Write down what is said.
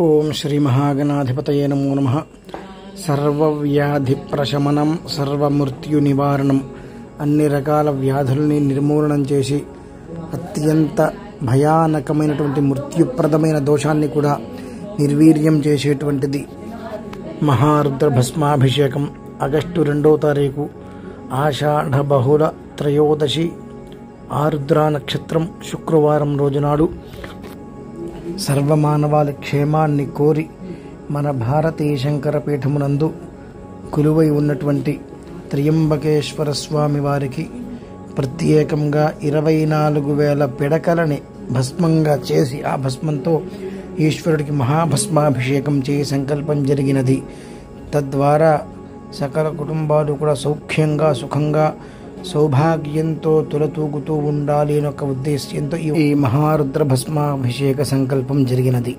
ఓం శ్రీ మహాగణాధిపతయే నమో నమః. సర్వవ్యాధి ప్రశమనం, సర్వమృత్యు నివారణం, అన్ని రకాల వ్యాధుల్ని నిర్మూలనం చేసి అత్యంత భయానకమైనటువంటి మృత్యుప్రదమైన దోషాన్ని కూడా నిర్వీర్యం చేసేటువంటిది మహారుద్ర భస్మాభిషేకం. ఆగస్టు 2వ తారీఖు ఆషాఢ బహుళ త్రయోదశి ఆరుద్ర నక్షత్రం శుక్రవారం రోజునాడు సర్వమానవాళి క్షేమాన్ని కోరి మన భారతీయ శంకర పీఠమునందు కొలువై ఉన్నటువంటి త్రయంబకేశ్వర స్వామి వారికి ప్రత్యేకంగా 24,000 పిడకలని భస్మంగా చేసి ఆ భస్మంతో ఈశ్వరుడికి మహాభస్మాభిషేకం చేయి సంకల్పం జరిగినది. తద్వారా సకల కుటుంబాలు కూడా సౌఖ్యంగా సుఖంగా సౌభాగ్యంతో తులతూగుతూ ఉండాలి అనే ఒక ఉద్దేశ్యంతో ఈ మహారుద్ర భస్మాభిషేక సంకల్పం జరిగినది.